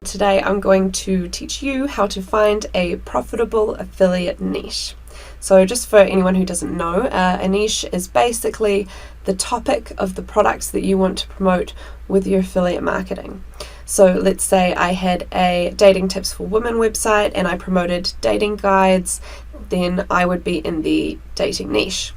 Today I'm going to teach you how to find a profitable affiliate niche. So just for anyone who doesn't know, a niche is basically the topic of the products that you want to promote with your affiliate marketing. So let's say I had a dating tips for women website and I promoted dating guides, then I would be in the dating niche.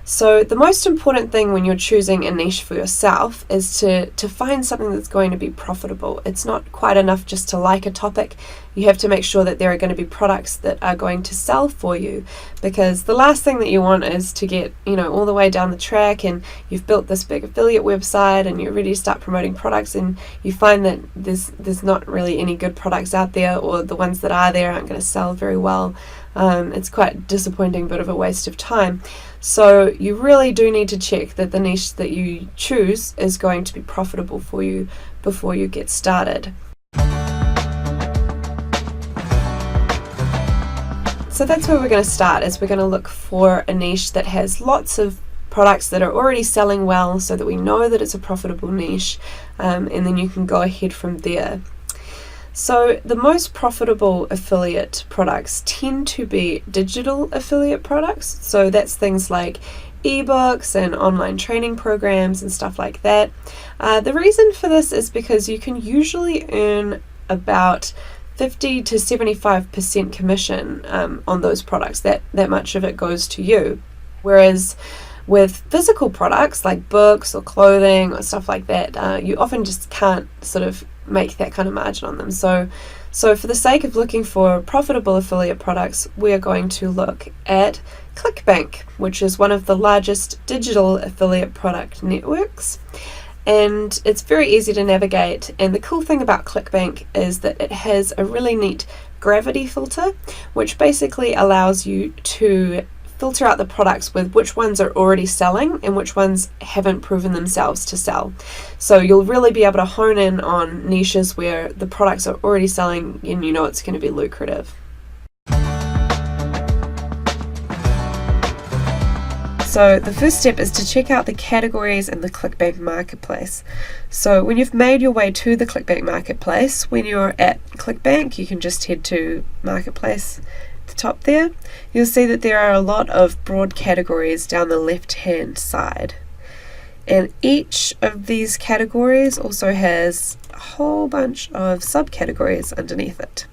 So the most important thing when you're choosing a niche for yourself is to find something that's going to be profitable. It's not quite enough just to like a topic. You have to make sure that there are going to be products that are going to sell for you, because the last thing that you want is to get, all the way down the track and you've built this big affiliate website and you're ready to start promoting products and you find that there's not really any good products out there, or the ones that are there aren't going to sell very well. It's quite disappointing, bit of a waste of time. So you really do need to check that the niche that you choose is going to be profitable for you before you get started. So that's where we're going to start, is we're going to look for a niche that has lots of products that are already selling well, so that we know that it's a profitable niche, and then you can go ahead from there. So the most profitable affiliate products tend to be digital affiliate products. So that's things like ebooks and online training programs and stuff like that. The reason for this is because you can usually earn about 50 to 75% commission on those products. That much of it goes to you. Whereas with physical products like books or clothing or stuff like that, you often just can't sort of make that kind of margin on them. So for the sake of looking for profitable affiliate products, we are going to look at ClickBank, which is one of the largest digital affiliate product networks. And it's very easy to navigate. And the cool thing about ClickBank is that it has a really neat gravity filter, which basically allows you to filter out the products with which ones are already selling and which ones haven't proven themselves to sell. So you'll really be able to hone in on niches where the products are already selling and you know it's going to be lucrative. So the first step is to check out the categories in the ClickBank marketplace. So when you've made your way to the ClickBank marketplace, when you're at ClickBank, you can just head to marketplace. The top there, you'll see that there are a lot of broad categories down the left hand side, and each of these categories also has a whole bunch of subcategories underneath it.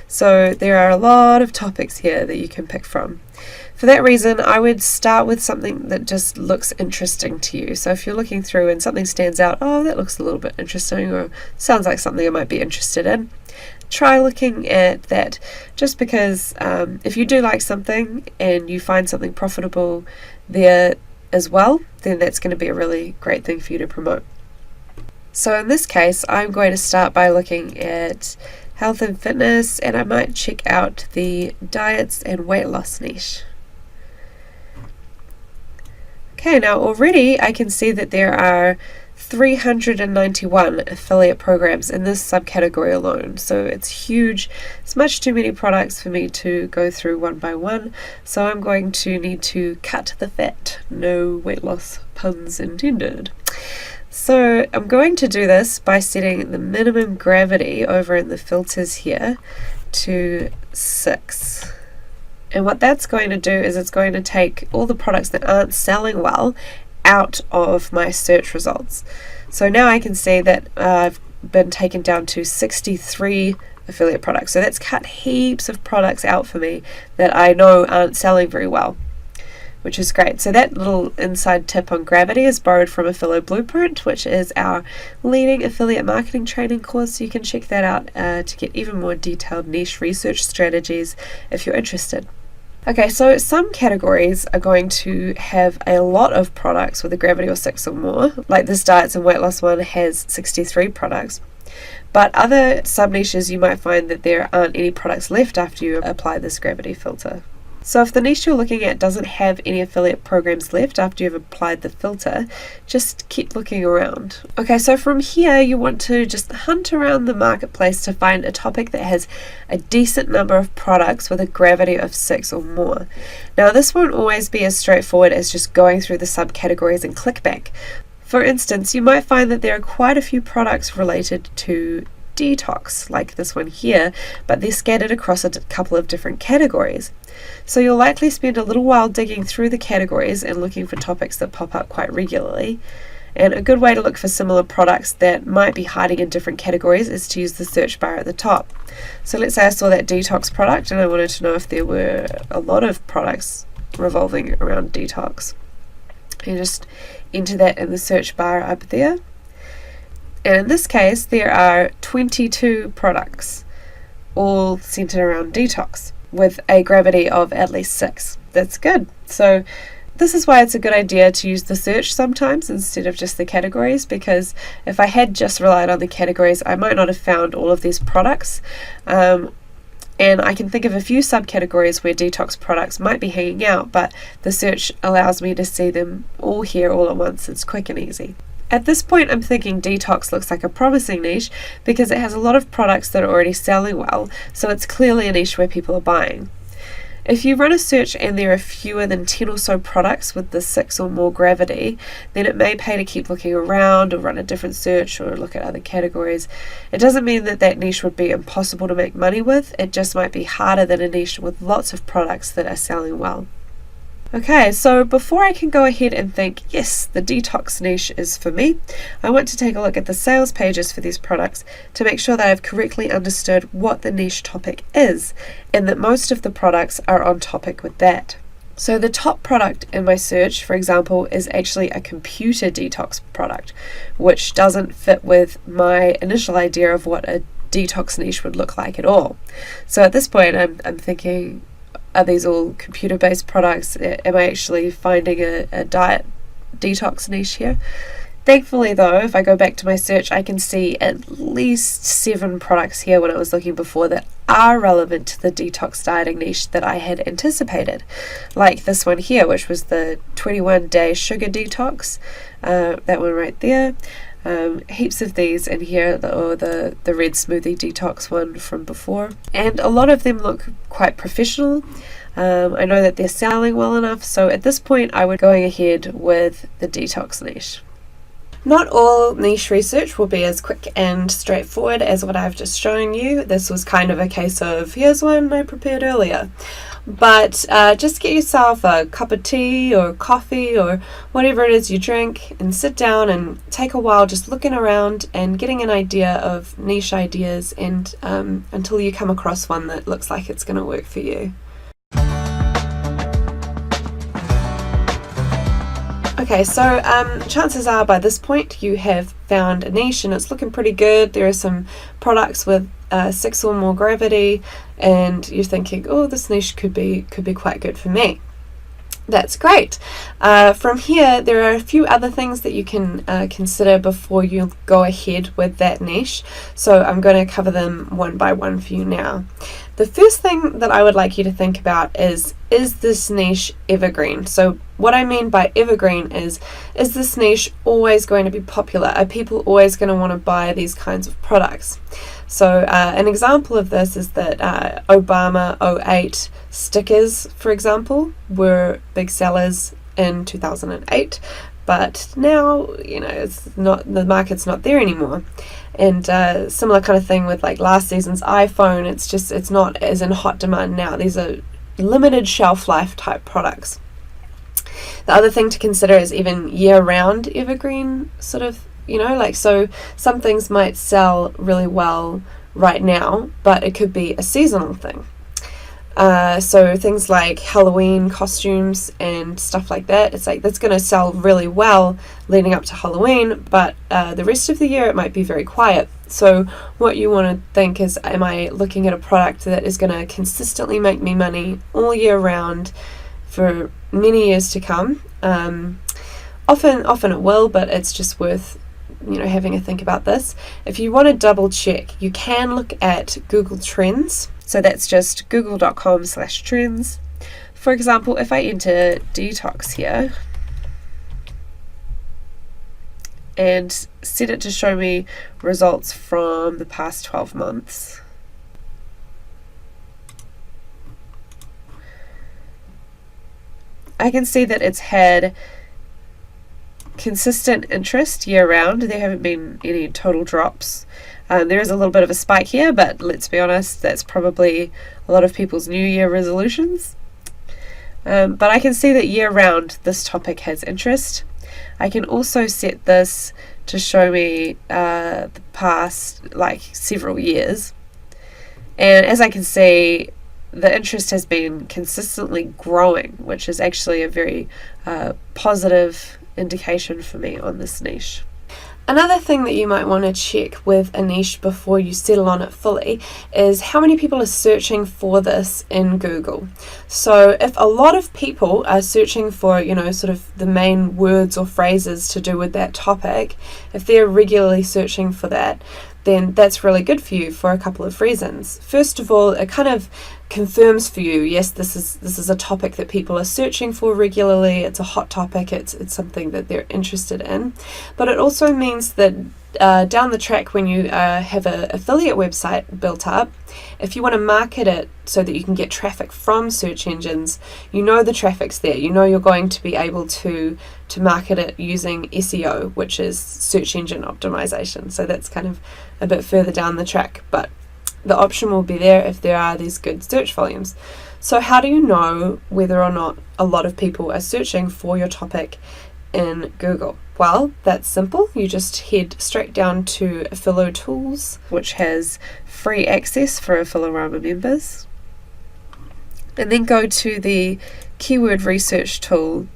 So there are a lot of topics here that you can pick from. For that reason, I would start with something that just looks interesting to you. So if you're looking through and something stands out, oh, that looks a little bit interesting, or sounds like something I might be interested in, try looking at that, just because if you do like something and you find something profitable there as well, then that's going to be a really great thing for you to promote. So in this case, I'm going to start by looking at health and fitness, and I might check out the diets and weight loss niche. Okay, now already I can see that there are 391 affiliate programs in this subcategory alone. So it's huge. It's much too many products for me to go through one by one. So I'm going to need to cut the fat. No weight loss puns intended. So I'm going to do this by setting the minimum gravity over in the filters here to 6. And what that's going to do is it's going to take all the products that aren't selling well out of my search results. So now I can see that I've been taken down to 63 affiliate products. So that's cut heaps of products out for me that I know aren't selling very well, which is great. So that little inside tip on gravity is borrowed from Affiliate Blueprint, which is our leading affiliate marketing training course. So you can check that out to get even more detailed niche research strategies if you're interested. Okay, so some categories are going to have a lot of products with a gravity of 6 or more, like this diets and weight loss one has 63 products. But other sub-niches, you might find that there aren't any products left after you apply this gravity filter. So if the niche you're looking at doesn't have any affiliate programs left after you've applied the filter, just keep looking around. Okay, so from here you want to just hunt around the marketplace to find a topic that has a decent number of products with a gravity of 6 or more. Now this won't always be as straightforward as just going through the subcategories in ClickBank. For instance, you might find that there are quite a few products related to detox, like this one here, but they're scattered across a couple of different categories. So you'll likely spend a little while digging through the categories and looking for topics that pop up quite regularly. And a good way to look for similar products that might be hiding in different categories is to use the search bar at the top. So let's say I saw that detox product and I wanted to know if there were a lot of products revolving around detox. You just enter that in the search bar up there. And in this case, there are 22 products, all centered around detox, with a gravity of at least 6. That's good. So this is why it's a good idea to use the search sometimes instead of just the categories, because if I had just relied on the categories, I might not have found all of these products. And I can think of a few subcategories where detox products might be hanging out, but the search allows me to see them all here all at once. It's quick and easy. At this point, I'm thinking detox looks like a promising niche because it has a lot of products that are already selling well, so it's clearly a niche where people are buying. If you run a search and there are fewer than 10 or so products with the 6 or more gravity, then it may pay to keep looking around or run a different search or look at other categories. It doesn't mean that that niche would be impossible to make money with, it just might be harder than a niche with lots of products that are selling well. Okay, so before I can go ahead and think, yes, the detox niche is for me, I want to take a look at the sales pages for these products to make sure that I've correctly understood what the niche topic is and that most of the products are on topic with that. So the top product in my search, for example, is actually a computer detox product, which doesn't fit with my initial idea of what a detox niche would look like at all. So at this point, I'm thinking, are these all computer-based products? Am I actually finding a diet detox niche here? Thankfully though, if I go back to my search, I can see at least 7 products here when I was looking before that are relevant to the detox dieting niche that I had anticipated. Like this one here, which was the 21-day sugar detox, that one right there. Heaps of these in here, the red smoothie detox one from before, and a lot of them look quite professional. I know that they're selling well enough, so at this point I would going ahead with the detox niche. Not all niche research will be as quick and straightforward as what I've just shown you. This was kind of a case of, here's one I prepared earlier. But just get yourself a cup of tea or coffee or whatever it is you drink and sit down and take a while just looking around and getting an idea of niche ideas and until you come across one that looks like it's going to work for you. Okay, so chances are by this point you have found a niche and it's looking pretty good. There are some products with 6 or more gravity and you're thinking, oh, this niche could be quite good for me. That's great. From here, there are a few other things that you can consider before you go ahead with that niche. So I'm going to cover them one by one for you now. The first thing that I would like you to think about is this niche evergreen? So what I mean by evergreen is this niche always going to be popular? Are people always going to want to buy these kinds of products? So an example of this is that Obama 08 stickers, for example, were big sellers in 2008, but now, you know, it's not, the market's not there anymore. And similar kind of thing with like last season's iPhone, it's not as in hot demand now. These are limited shelf life type products. The other thing to consider is even year-round evergreen sort of, you know, like, so some things might sell really well right now, but it could be a seasonal thing. So things like Halloween costumes and stuff like that, it's like that's going to sell really well leading up to Halloween, but the rest of the year it might be very quiet. So what you want to think is, am I looking at a product that is going to consistently make me money all year round for many years to come? Often it will, but it's just worth, you know, having a think about this. If you want to double check, you can look at Google Trends. So that's just google.com/trends. For example, if I enter detox here and set it to show me results from the past 12 months, I can see that it's had consistent interest year round. There haven't been any total drops. There is a little bit of a spike here, but let's be honest, that's probably a lot of people's New Year resolutions. But I can see that year round this topic has interest. I can also set this to show me the past several years. And as I can see, the interest has been consistently growing, which is actually a very positive indication for me on this niche. Another thing that you might want to check with a niche before you settle on it fully is how many people are searching for this in Google. So if a lot of people are searching for, sort of the main words or phrases to do with that topic, if they're regularly searching for that, then that's really good for you for a couple of reasons. First of all, it kind of confirms for you, yes, this is a topic that people are searching for regularly. It's a hot topic. It's something that they're interested in. But it also means that down the track, when you have an affiliate website built up, if you want to market it so that you can get traffic from search engines, the traffic's there. You're going to be able to market it using SEO, which is search engine optimization. So that's kind of a bit further down the track, but the option will be there if there are these good search volumes. So how do you know whether or not a lot of people are searching for your topic in Google? Well, that's simple. You just head straight down to Affilo Tools, which has free access for Affilorama members, and then go to the keyword research tool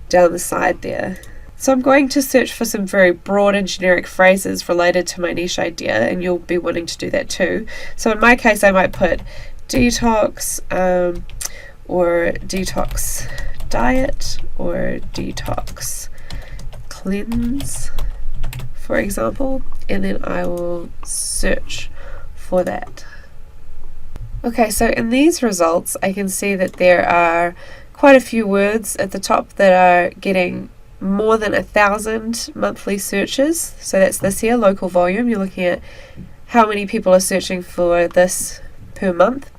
down the side there. So I'm going to search for some very broad and generic phrases related to my niche idea, and you'll be wanting to do that too. So in my case, I might put detox or detox diet or detox cleanse, for example, and then I will search for that. Okay, so in these results, I can see that there are quite a few words at the top that are getting more than 1,000 monthly searches. So that's this here, local volume. You're looking at how many people are searching for this per month.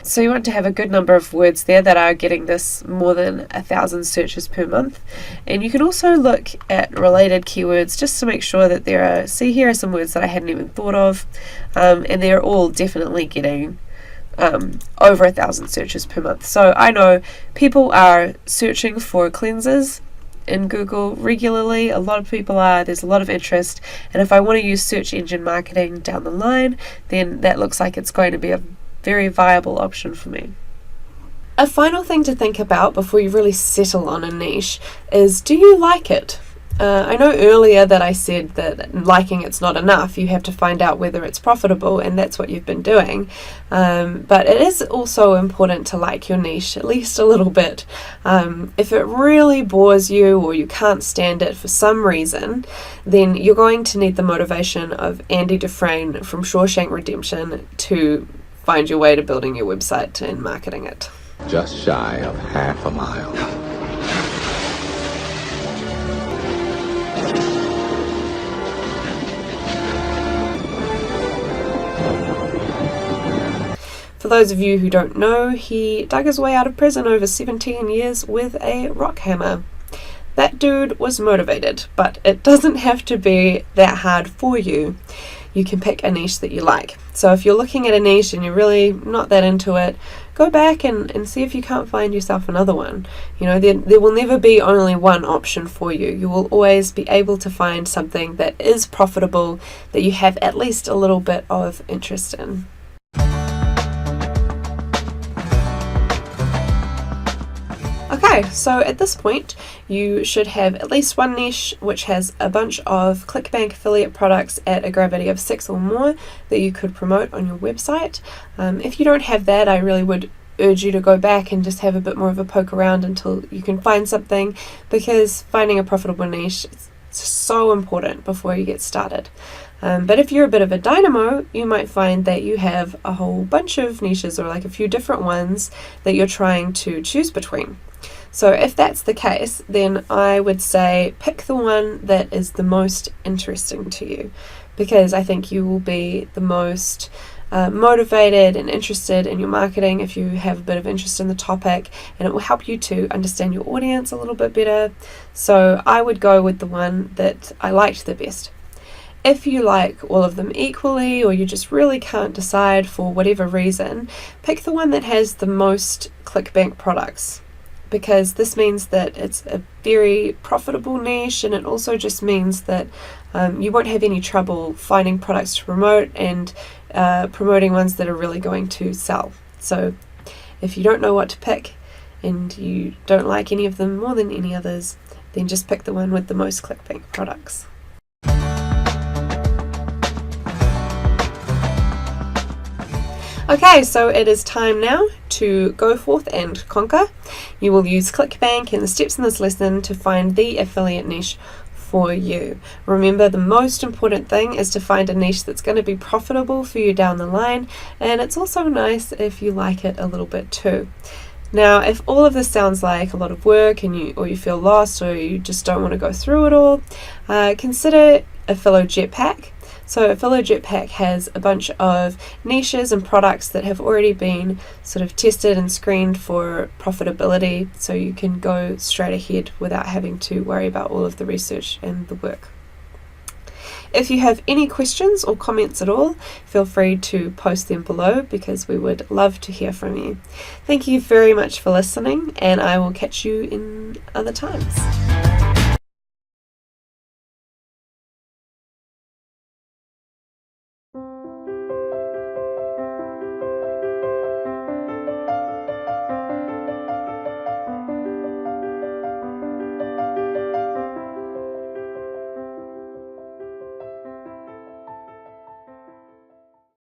So you want to have a good number of words there that are getting this more than 1,000 searches per month. And you can also look at related keywords just to make sure that here are some words that I hadn't even thought of, and they're all definitely getting over 1,000 searches per month. So I know people are searching for cleansers in Google regularly. A lot of people are. There's a lot of interest, and if I want to use search engine marketing down the line, then that looks like it's going to be a very viable option for me. A final thing to think about before you really settle on a niche is, do you like it? I know earlier that I said that liking it's not enough. You have to find out whether it's profitable, and that's what you've been doing. But it is also important to like your niche at least a little bit. If it really bores you or you can't stand it for some reason, then you're going to need the motivation of Andy Dufresne from Shawshank Redemption to find your way to building your website and marketing it. Just shy of half a mile. For those of you who don't know, he dug his way out of prison over 17 years with a rock hammer. That dude was motivated, but it doesn't have to be that hard for you. You can pick a niche that you like. So if you're looking at a niche and you're really not that into it, go back and see if you can't find yourself another one. There will never be only one option for you. You will always be able to find something that is profitable, that you have at least a little bit of interest in. Okay, so at this point, you should have at least one niche which has a bunch of ClickBank affiliate products at a gravity of 6 or more that you could promote on your website. If you don't have that, I really would urge you to go back and just have a bit more of a poke around until you can find something, because finding a profitable niche is so important before you get started. But if you're a bit of a dynamo, you might find that you have a whole bunch of niches, or like a few different ones that you're trying to choose between. So if that's the case, then I would say pick the one that is the most interesting to you, because I think you will be the most motivated and interested in your marketing if you have a bit of interest in the topic, and it will help you to understand your audience a little bit better. So I would go with the one that I liked the best. If you like all of them equally, or you just really can't decide for whatever reason, pick the one that has the most ClickBank products, because this means that it's a very profitable niche, and it also just means that you won't have any trouble finding products to promote and promoting ones that are really going to sell. So if you don't know what to pick and you don't like any of them more than any others, then just pick the one with the most ClickBank products. Okay, so it is time now to go forth and conquer. You will use ClickBank and the steps in this lesson to find the affiliate niche for you. Remember, the most important thing is to find a niche that's going to be profitable for you down the line, and it's also nice if you like it a little bit too. Now, if all of this sounds like a lot of work and you feel lost, or you just don't want to go through it all, consider Affiliate Jetpack. So Affiliate Jetpack has a bunch of niches and products that have already been sort of tested and screened for profitability, so you can go straight ahead without having to worry about all of the research and the work. If you have any questions or comments at all, feel free to post them below, because we would love to hear from you. Thank you very much for listening, and I will catch you in other times.